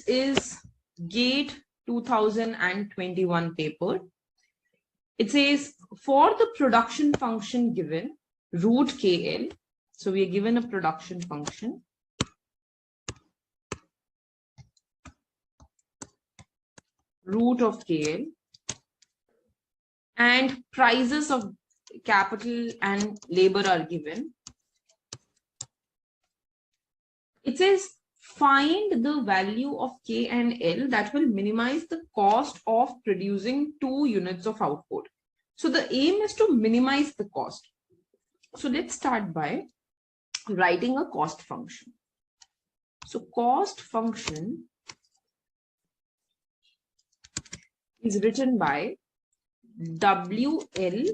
is GATE 2021 paper. It says for the production function given root KL. So we are given a production function. Root of KL and prices of capital and labor are given. It says find the value of K and L that will minimize the cost of producing 2 units of output. So the aim is to minimize the cost. So let's start by writing a cost function. So cost function is written by WL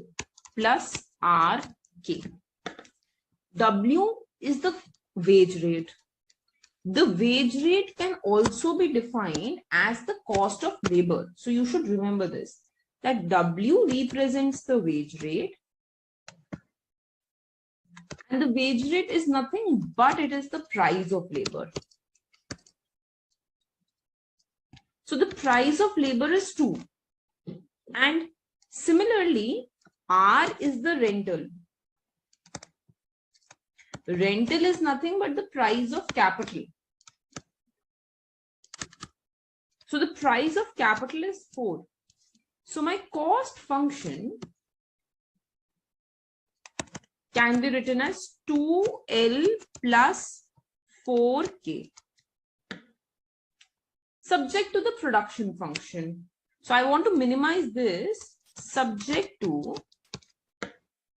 plus RK. W is the wage rate. The wage rate can also be defined as the cost of labor. So you should remember this, that W represents the wage rate. And the wage rate is nothing but it is the price of labor. So the price of labor is 2. And similarly, R is the rental. Rental is nothing but the price of capital. So the price of capital is 4. So my cost function can be written as 2L plus 4K. Subject to the production function. So I want to minimize this subject to,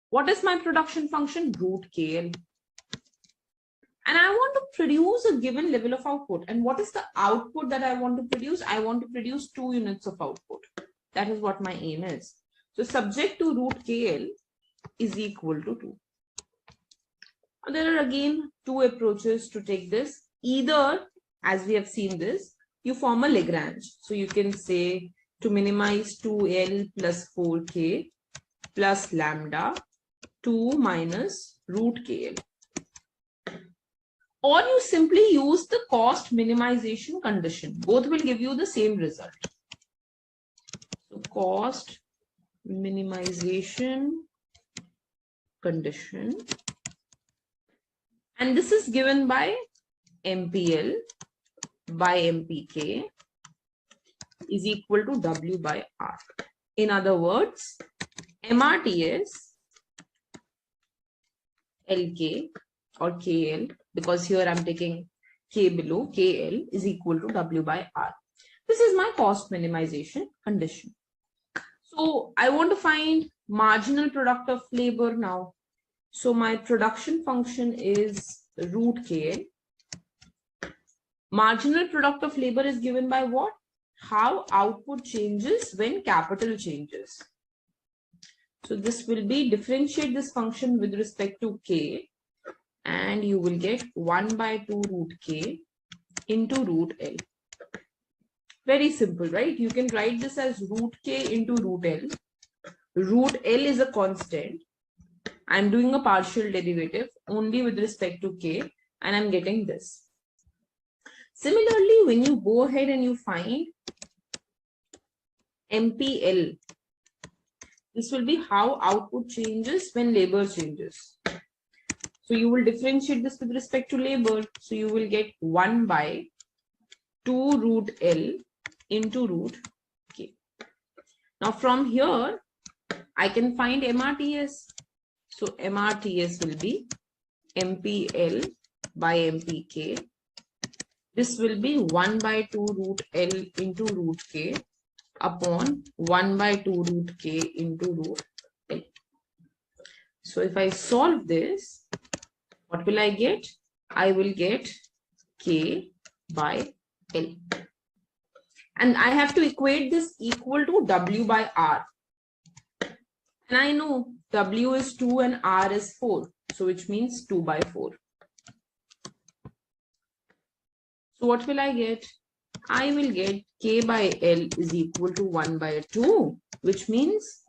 what is my production function? Root KL. And I want to produce a given level of output. And what is the output that I want to produce? I want to produce 2 units of output. That is what my aim is. So subject to root KL is equal to 2. Now, there are again 2 approaches to take this. Either, as we have seen this, you form a Lagrange. So you can say to minimize 2L plus 4K plus lambda 2 minus root KL. Or you simply use the cost minimization condition. Both will give you the same result. So cost minimization condition. And this is given by MPL by MPK is equal to W by R. In other words, MRTS LK or KL, because here I'm taking K below, KL is equal to W by R. This is my cost minimization condition. So I want to find marginal product of labor now. So my production function is root KL. Marginal product of labor is given by what? How output changes when capital changes. So this will be differentiate this function with respect to K. And you will get 1 by 2 root K into root L. Very simple, right? You can write this as root K into root L. Root L is a constant. I'm doing a partial derivative only with respect to K and I'm getting this. Similarly, when you go ahead and you find MPL, this will be how output changes when labor changes. So you will differentiate this with respect to labor. So you will get 1 by 2 root L into root K. Now from here, I can find MRTS. So MRTS will be MPL by MPK. This will be 1 by 2 root L into root K upon 1 by 2 root K into root L. So if I solve this, what will I get? I will get K by L. And I have to equate this equal to W by R. And I know W is 2 and R is 4. So which means 2 by 4. So what will I get? I will get K by L is equal to 1 by 2, which means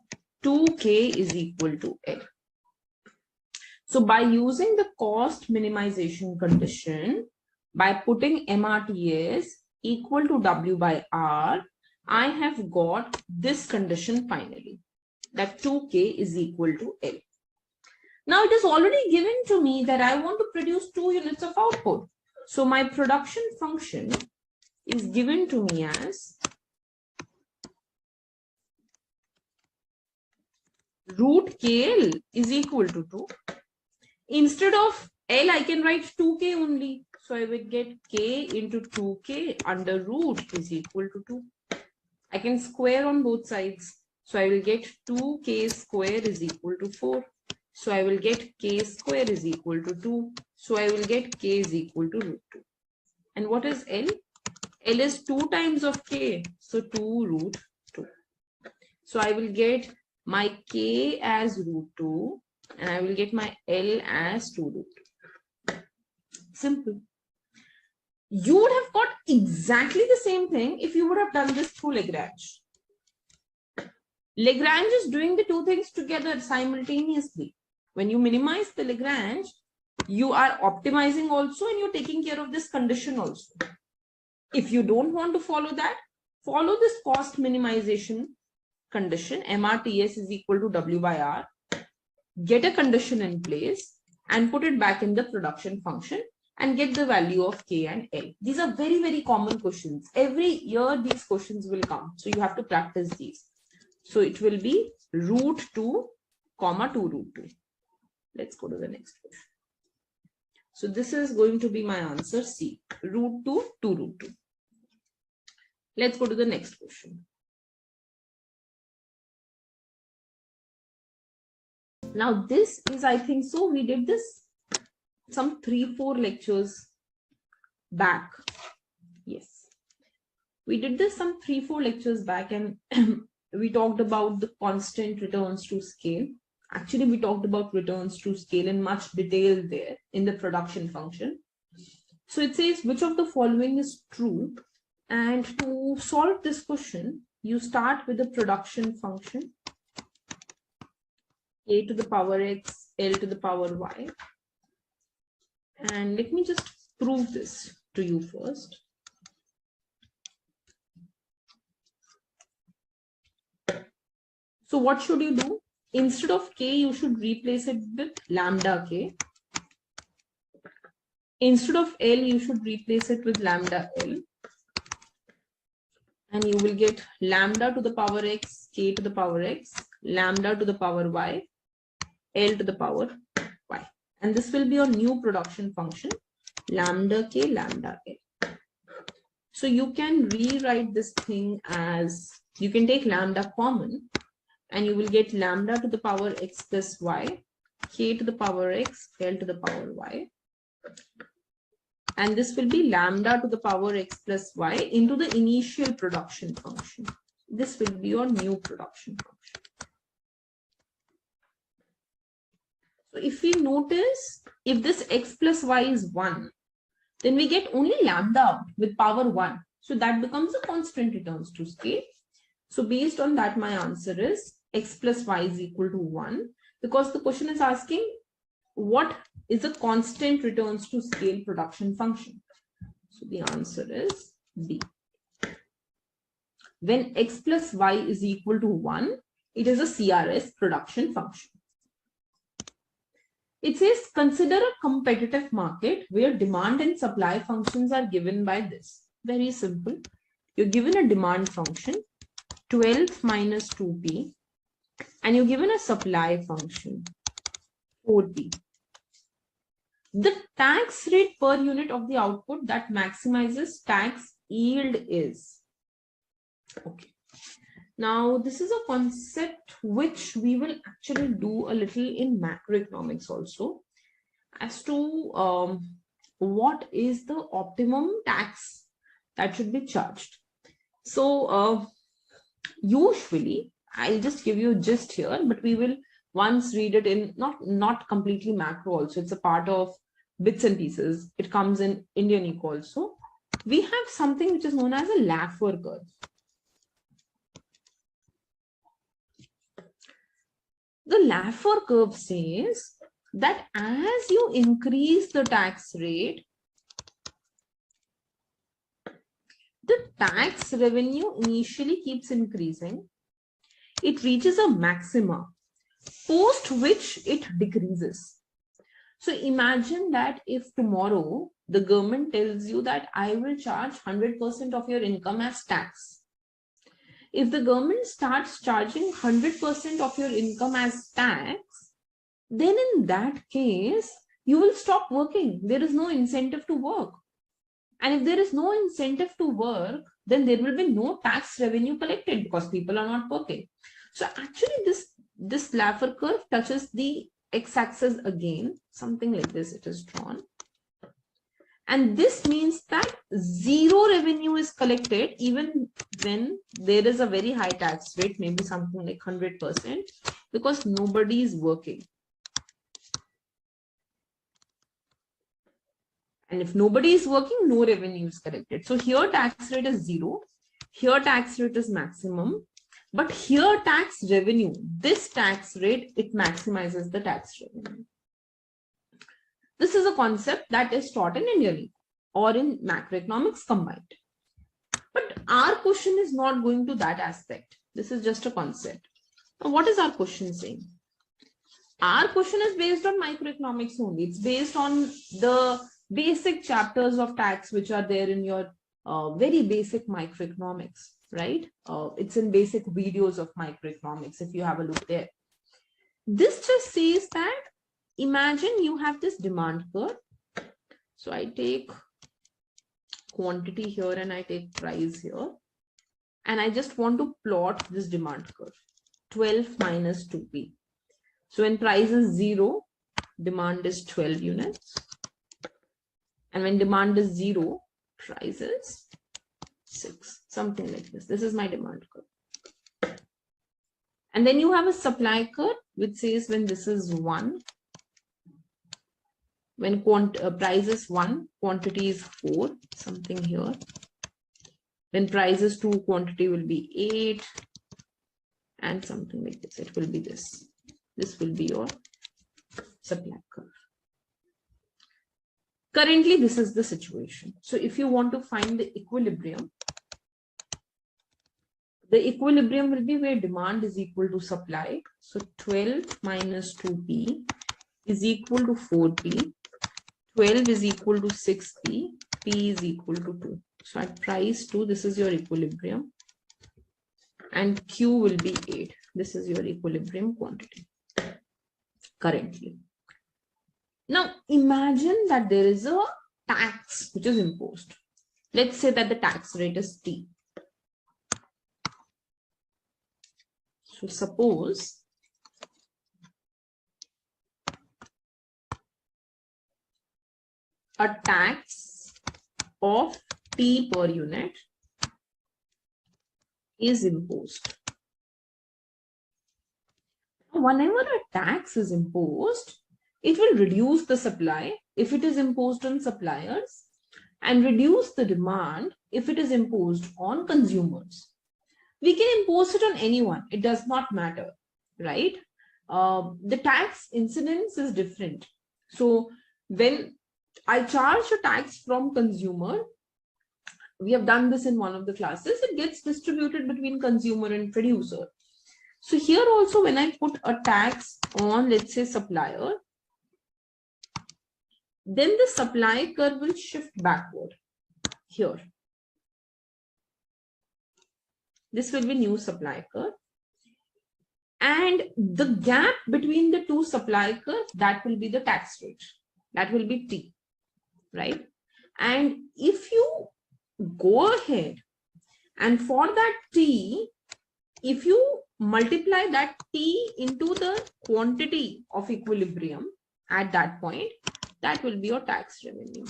2K is equal to L. So by using the cost minimization condition, by putting MRTS, equal to W by R, I have got this condition finally, that 2K is equal to L. Now it is already given to me that I want to produce 2 units of output. So my production function is given to me as root KL is equal to 2. Instead of L, I can write 2K only. So I will get K into 2K under root is equal to 2. I can square on both sides. So I will get 2K square is equal to 4. So I will get K square is equal to 2. So I will get K is equal to root 2. And what is L? L is 2 times of K. So 2 root 2. So I will get my K as root 2 and I will get my L as 2 root 2. Simple. You would have got exactly the same thing if you would have done this through Lagrange. Lagrange is doing the two things together simultaneously. When you minimize the Lagrange, you are optimizing also and you're taking care of this condition also. If you don't want to follow that, follow this cost minimization condition, MRTS is equal to W by R, get a condition in place and put it back in the production function and get the value of K and L. These are very, very common questions. Every year these questions will come. So you have to practice these. So it will be root 2, comma 2 root 2. Let's go to the next question. So this is going to be my answer C, root 2, 2 root 2. Let's go to the next question. Now this is, I think so, we did this some 3-4 lectures back. Yes, we did this some 3-4 lectures back and we talked about the constant returns to scale. Actually, we talked about returns to scale in much detail there in the production function. So it says which of the following is true, and to solve this question, you start with the production function a to the power x, L to the power y. And let me just prove this to you first. So what should you do? Instead of K, you should replace it with lambda K. Instead of L, you should replace it with lambda L. And you will get lambda to the power x, K to the power x, lambda to the power y, L to the power y. And this will be your new production function, lambda K, lambda L. So you can rewrite this thing as, you can take lambda common and you will get lambda to the power x plus y, K to the power x, L to the power y. And this will be lambda to the power x plus y into the initial production function. This will be your new production function. So if we notice, if this x plus y is 1, then we get only lambda with power 1. So that becomes a constant returns to scale. So based on that, my answer is x plus y is equal to 1, because the question is asking what is a constant returns to scale production function. So the answer is B. When x plus y is equal to 1, it is a CRS production function. It says consider a competitive market where demand and supply functions are given by this. Very simple. You're given a demand function 12 minus 2p and you're given a supply function 4p. The tax rate per unit of the output that maximizes tax yield is. Okay. Now, this is a concept which we will actually do a little in macroeconomics also, as to what is the optimum tax that should be charged. So usually, I'll just give you a gist here, but we will once read it in not completely macro also. It's a part of bits and pieces. It comes in Indian Eco also. We have something which is known as a Laffer curve. The Laffer curve says that as you increase the tax rate, the tax revenue initially keeps increasing. It reaches a maxima, post which it decreases. So imagine that if tomorrow the government tells you that I will charge 100% of your income as tax. If the government starts charging 100% of your income as tax, then in that case, you will stop working. There is no incentive to work. And if there is no incentive to work, then there will be no tax revenue collected because people are not working. So actually this Laffer curve touches the x-axis again, something like this it is drawn. And this means that zero revenue is collected even when there is a very high tax rate, maybe something like 100%, because nobody is working. And if nobody is working, no revenue is collected. So here tax rate is zero, here tax rate is maximum, but here tax revenue, this tax rate, it maximizes the tax revenue. This is a concept that is taught in Indian or in macroeconomics combined. But our question is not going to that aspect. This is just a concept. Now, what is our question saying? Our question is based on microeconomics only. It's based on the basic chapters of tax which are there in your very basic microeconomics, right? It's in basic videos of microeconomics if you have a look there. This just says that imagine you have this demand curve. So I take quantity here and I take price here. And I just want to plot this demand curve, 12 minus 2p. So when price is 0, demand is 12 units. And when demand is 0, price is 6, something like this. This is my demand curve. And then you have a supply curve which says when this is 1, when price is 1, quantity is 4, something here. When price is 2, quantity will be 8 and something like this. It will be this. This will be your supply curve. Currently, this is the situation. So if you want to find the equilibrium will be where demand is equal to supply. So 12 minus 2p is equal to 4p. 12 is equal to 6p. P is equal to 2. So at price 2, this is your equilibrium. And Q will be 8. This is your equilibrium quantity currently. Now imagine that there is a tax which is imposed. Let's say that the tax rate is T. So suppose a tax of T per unit is imposed. Whenever a tax is imposed, it will reduce the supply if it is imposed on suppliers and reduce the demand if it is imposed on consumers. We can impose it on anyone. It does not matter, right? The tax incidence is different. So when I charge a tax from consumer, we have done this in one of the classes, it gets distributed between consumer and producer. So here also when I put a tax on, let's say, supplier, then the supply curve will shift backward here. This will be new supply curve. And the gap between the two supply curves, that will be the tax rate. That will be T, right? And if you go ahead and for that T, if you multiply that T into the quantity of equilibrium at that point, that will be your tax revenue.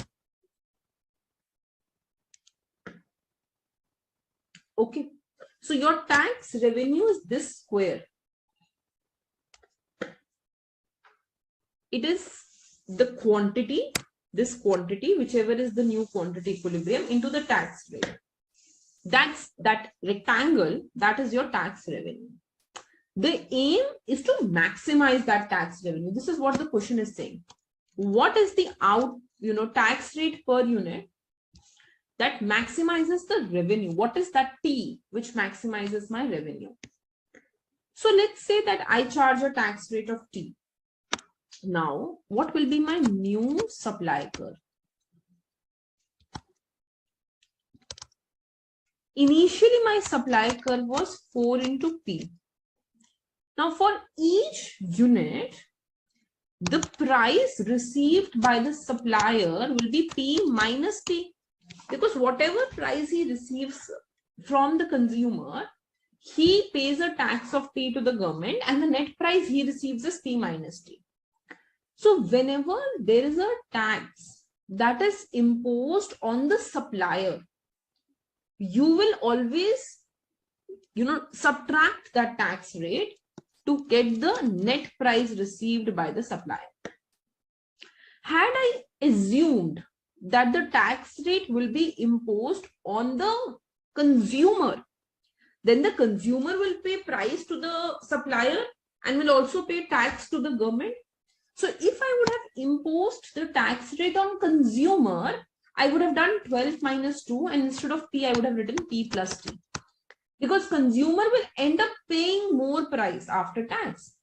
Okay. So your tax revenue is this square. It is the quantity, this quantity, whichever is the new quantity equilibrium, into the tax rate. That's that rectangle, that is your tax revenue. The aim is to maximize that tax revenue. This is what the question is saying. What is the tax rate per unit that maximizes the revenue. What is that T which maximizes my revenue? So let's say that I charge a tax rate of T. Now, what will be my new supply curve? Initially, my supply curve was 4 into P. Now, for each unit, the price received by the supplier will be P minus T, because whatever price he receives from the consumer, he pays a tax of T to the government, and the net price he receives is P minus T. So whenever there is a tax that is imposed on the supplier, you will always, subtract that tax rate to get the net price received by the supplier. Had I assumed that the tax rate will be imposed on the consumer, then the consumer will pay price to the supplier and will also pay tax to the government. So if I would have imposed the tax rate on consumer, I would have done 12 minus 2, and instead of P, I would have written P plus T. Because consumer will end up paying more price after tax.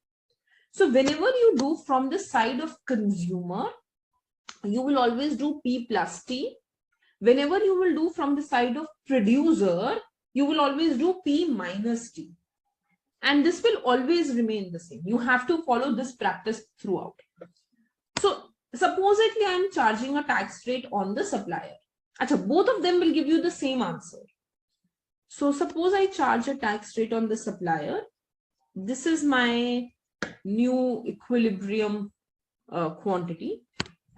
So whenever you do from the side of consumer, you will always do P plus T. Whenever you will do from the side of producer, you will always do P minus T. And this will always remain the same. You have to follow this practice throughout. So supposedly I am charging a tax rate on the supplier. Achha, both of them will give you the same answer. So suppose I charge a tax rate on the supplier. This is my new equilibrium quantity.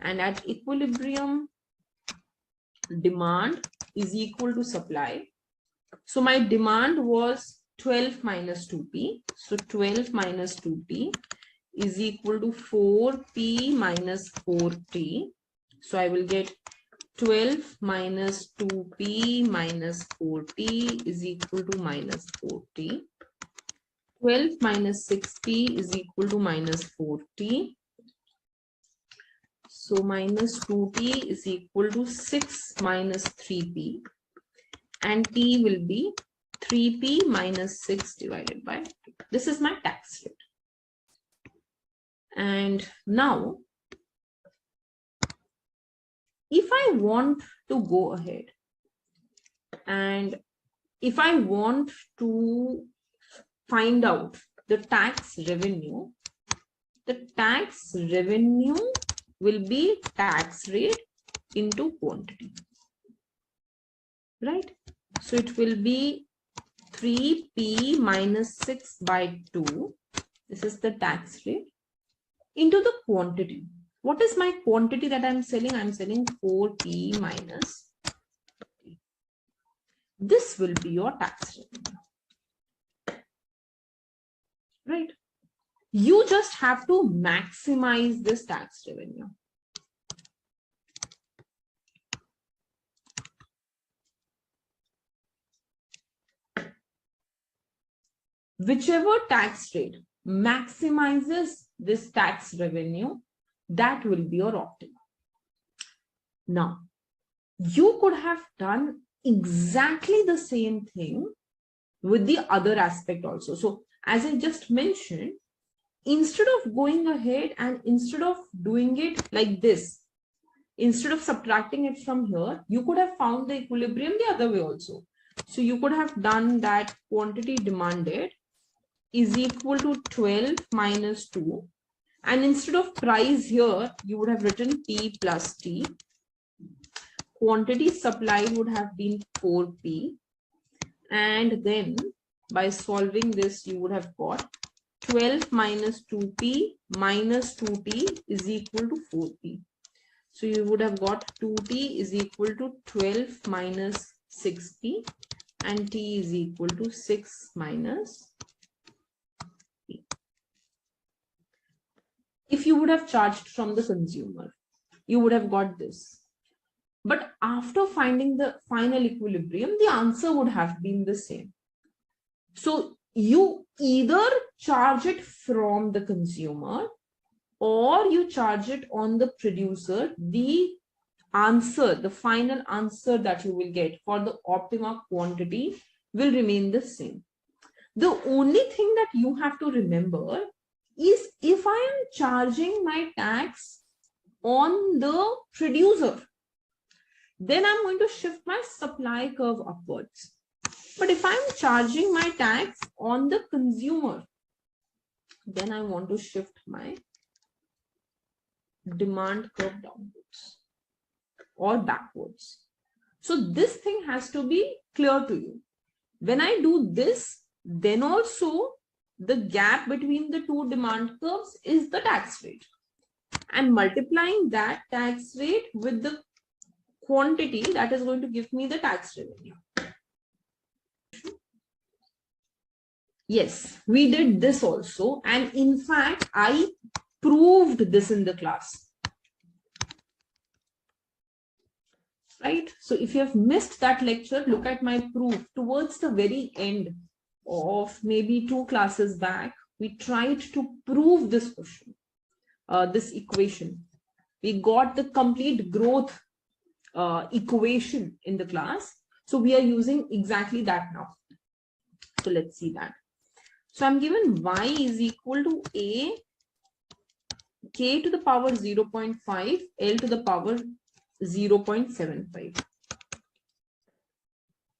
And at equilibrium, demand is equal to supply. So my demand was 12 minus 2p. So 12 minus 2p is equal to 4p minus 4t. So I will get 12 minus 2p minus 4t is equal to minus 4t. 12 minus 6p is equal to minus 4t. So minus 2t is equal to 6 minus 3p. And t will be 3p minus 6 divided by 2. This is my tax rate. And now, if I want to go ahead and if I want to find out the tax revenue will be tax rate into quantity, right? So it will be 3p minus 6 by 2. This is the tax rate into the quantity. What is my quantity that I'm selling? I'm selling 4p minus 3. This will be your tax revenue, right? You just have to maximize this tax revenue. Whichever tax rate maximizes this tax revenue, that will be your optimum. Now, you could have done exactly the same thing with the other aspect also. So as I just mentioned, instead of going ahead and instead of doing it like this, instead of subtracting it from here, you could have found the equilibrium the other way also. So you could have done that quantity demanded is equal to 12 minus 2. And instead of price here, you would have written P plus T. Quantity supplied would have been 4P. And then by solving this, you would have got 12 minus 2P minus 2T is equal to 4P. So you would have got 2T is equal to 12 minus 6P and T is equal to 6 minus P. If you would have charged from the consumer, you would have got this. But after finding the final equilibrium, the answer would have been the same. So you either charge it from the consumer or you charge it on the producer. The answer, the final answer that you will get for the optima quantity will remain the same. The only thing that you have to remember is if I am charging my tax on the producer, then I'm going to shift my supply curve upwards. But if I'm charging my tax on the consumer, then I want to shift my demand curve downwards or backwards. So this thing has to be clear to you. When I do this, then also the gap between the two demand curves is the tax rate. And multiplying that tax rate with the quantity, that is going to give me the tax revenue. Yes, we did this also. And in fact, I proved this in the class. Right? So if you have missed that lecture, look at my proof. Towards the very end of maybe 2 classes back, we tried to prove this question, this equation. We got the complete growth equation in the class. So we are using exactly that now. So let's see that. So I'm given y is equal to a k to the power 0.5 l to the power 0.75.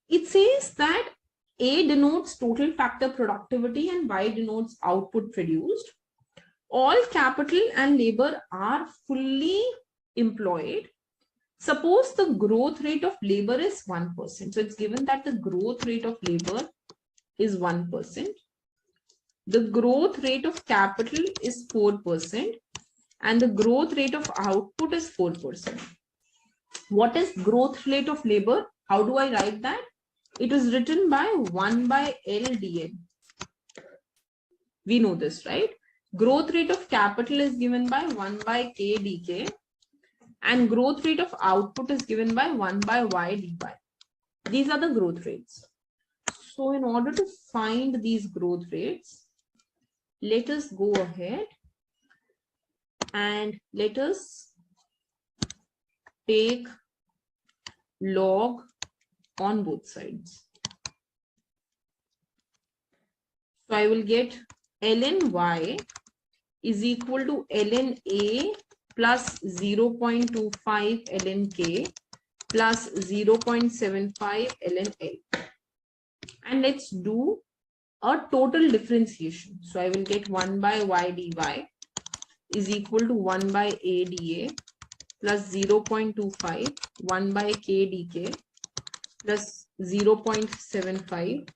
It says that A denotes total factor productivity and Y denotes output produced. All capital and labor are fully employed. Suppose the growth rate of labor is 1%. So it's given that the growth rate of labor is 1%. The growth rate of capital is 4%. And the growth rate of output is 4%. What is growth rate of labor? How do I write that? It is written by 1 by LDN. We know this, right? Growth rate of capital is given by 1 by KDK. And growth rate of output is given by 1 by YDY. These are the growth rates. So in order to find these growth rates, let us go ahead and let us take log on both sides. So I will get ln y is equal to ln a plus 0.25 ln k plus 0.75 ln l. And let's do a total differentiation. So I will get 1 by y dy is equal to 1 by a dA plus 0.25 1 by k dk plus 0.75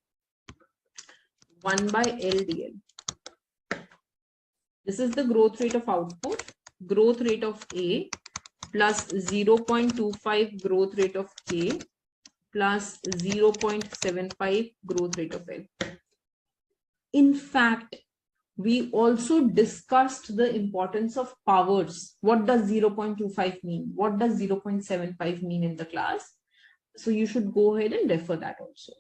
1 by LDL. This is the growth rate of output, growth rate of A plus 0.25 growth rate of K plus 0.75 growth rate of L. In fact, we also discussed the importance of powers. What does 0.25 mean? What does 0.75 mean in the class? So you should go ahead and refer that also.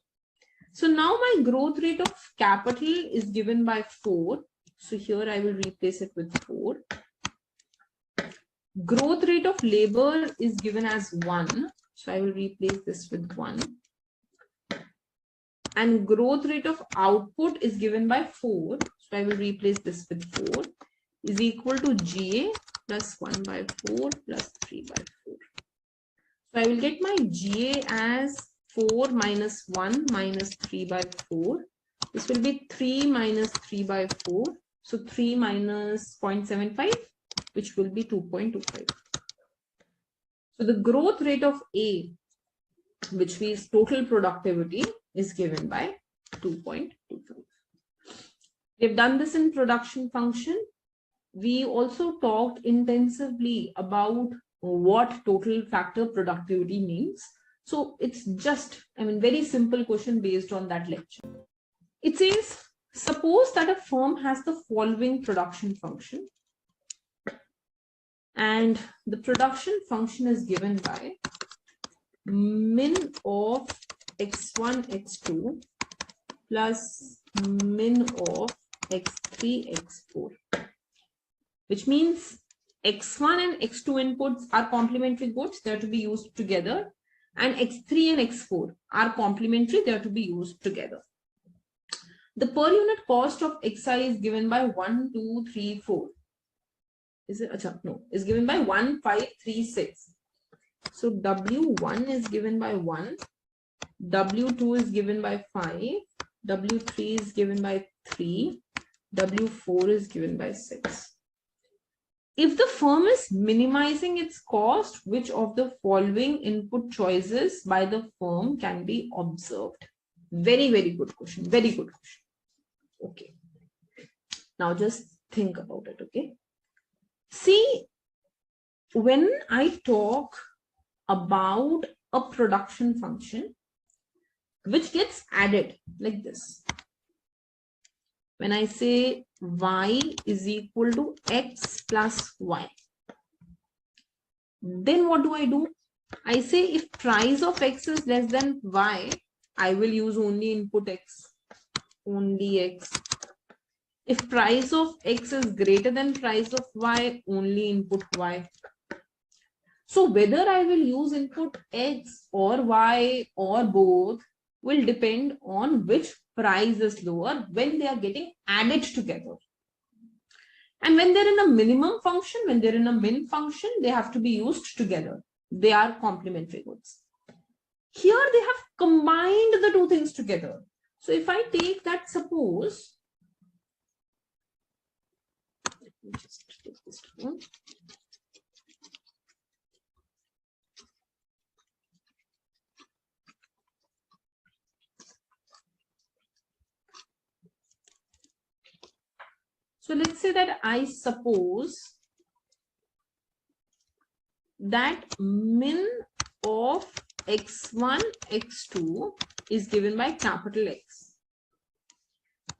So now my growth rate of capital is given by 4. So here I will replace it with 4. Growth rate of labor is given as 1. So I will replace this with 1. And growth rate of output is given by 4. So I will replace this with 4 is equal to GA plus 1 by 4 plus 3 by 4. So I will get my GA as 4 minus 1 minus 3 by 4. This will be 3 minus 3 by 4. So 3 minus 0.75, which will be 2.25. So the growth rate of A, which means total productivity, is given by 2.25. We have done this in production function. We also talked intensively about what total factor productivity means. So it's just, very simple question based on that lecture. It says, suppose that a firm has the following production function. And the production function is given by min of x1, x2 plus min of x3, x4. Which means X1 and X2 inputs are complementary goods. They are to be used together. And X3 and X4 are complementary. They are to be used together. The per unit cost of Xi is given by 1, 2, 3, 4. Is it? No, is given by 1, 5, 3, 6. So W1 is given by 1. W2 is given by 5. W3 is given by 3. W4 is given by 6. If the firm is minimizing its cost, which of the following input choices by the firm can be observed? Very, very good question. Very good question. Okay. Now just think about it, okay? See, when I talk about a production function, which gets added like this. When I say y is equal to x plus y, then what do? I say if price of x is less than y, I will use only input x, only x. If price of x is greater than price of y, only input y. So whether I will use input x or y or both will depend on which price is lower when they are getting added together. And when they're in a minimum function, when they're in a min function, they have to be used together. They are complementary goods. Here they have combined the two things together. So if I take that, suppose, let me just take this down. So let's say that I suppose that min of x1, x2 is given by capital X,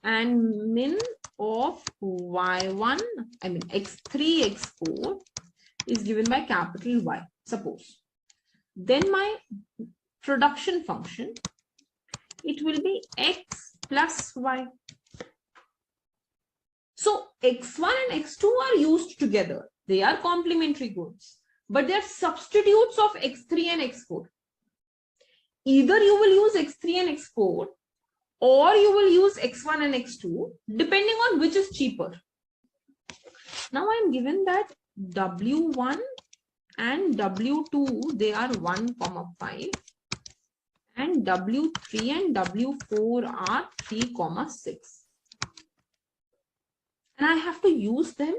and min of y1, I mean x3, x4 is given by capital Y, suppose. Then my production function, it will be x plus y. So x1 and x2 are used together. They are complementary goods, but they are substitutes of x3 and x4. Either you will use x3 and x4, or you will use x1 and x2, depending on which is cheaper. Now I am given that W1 and W2, they are 1, 5, and W3 and W4 are 3, 6. And I have to use them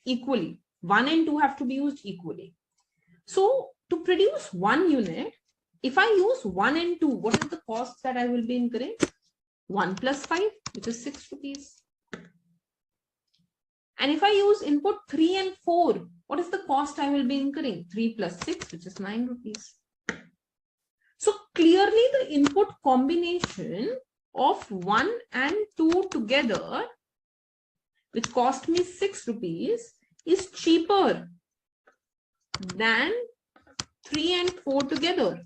equally. 1 and 2 have to be used equally. So to produce 1 unit, if I use 1 and 2, what is the cost that I will be incurring? 1 plus 5, which is 6 rupees. And if I use input 3 and 4, what is the cost I will be incurring? 3 plus 6, which is 9 rupees. So clearly the input combination of 1 and 2 together, which cost me 6 rupees, is cheaper than 3 and 4 together.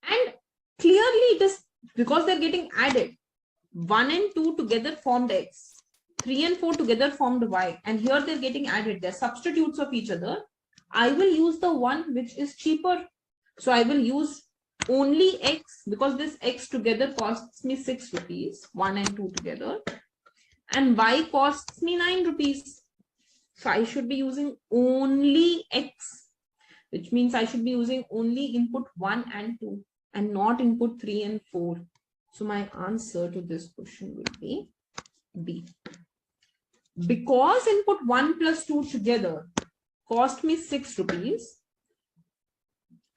And clearly it is because they're getting added. 1 and 2 together formed X. 3 and 4 together formed Y. And here they're getting added. They're substitutes of each other. I will use the one which is cheaper. So I will use only X, because this X together costs me 6 rupees. 1 and 2 together. And Y costs me 9 rupees. So I should be using only X, which means I should be using only input 1 and 2 and not input 3 and 4. So my answer to this question will be B. Because input 1 plus 2 together cost me 6 rupees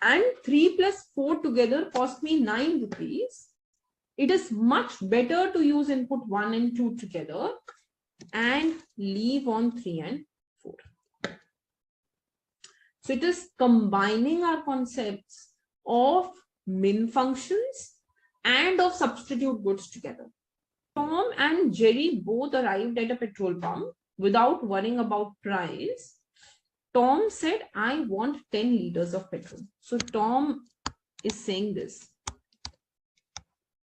and 3 plus 4 together cost me 9 rupees, it is much better to use input 1 and 2 together and leave on 3 and 4. So it is combining our concepts of min functions and of substitute goods together. Tom and Jerry both arrived at a petrol pump without worrying about price. Tom said, I want 10 liters of petrol. So Tom is saying this.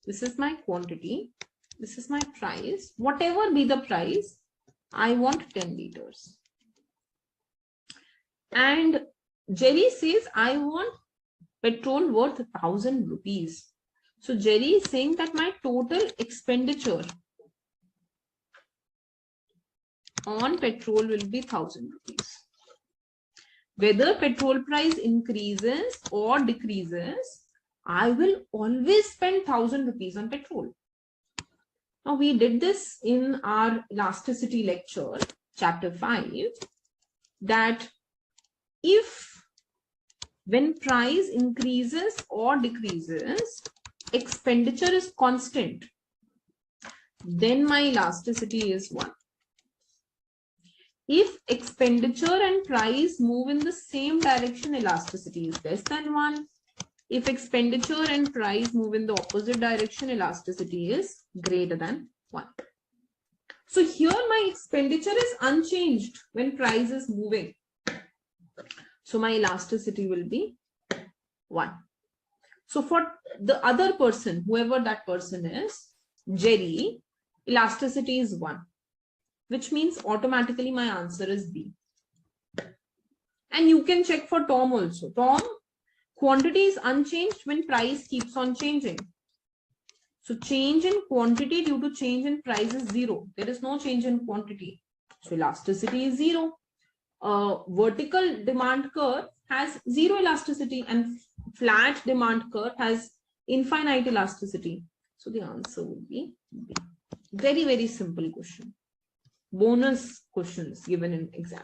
This is my quantity. This is my price. Whatever be the price, I want 10 liters. And Jerry says, I want petrol worth 1,000 rupees. So Jerry is saying that my total expenditure on petrol will be 1,000 rupees. Whether petrol price increases or decreases, I will always spend 1,000 rupees on petrol. Now we did this in our elasticity lecture, chapter 5, that if when price increases or decreases, expenditure is constant, then my elasticity is 1. If expenditure and price move in the same direction, elasticity is less than 1. If expenditure and price move in the opposite direction, elasticity is greater than 1. So here my expenditure is unchanged when price is moving. So my elasticity will be 1. So for the other person, whoever that person is, Jerry, elasticity is 1. Which means automatically my answer is B. And you can check for Tom also. Tom, quantity is unchanged when price keeps on changing. So change in quantity due to change in price is 0. There is no change in quantity. So elasticity is 0. Vertical demand curve has 0 elasticity and flat demand curve has infinite elasticity. So the answer would be B. Very, very simple question. Bonus questions given in exam.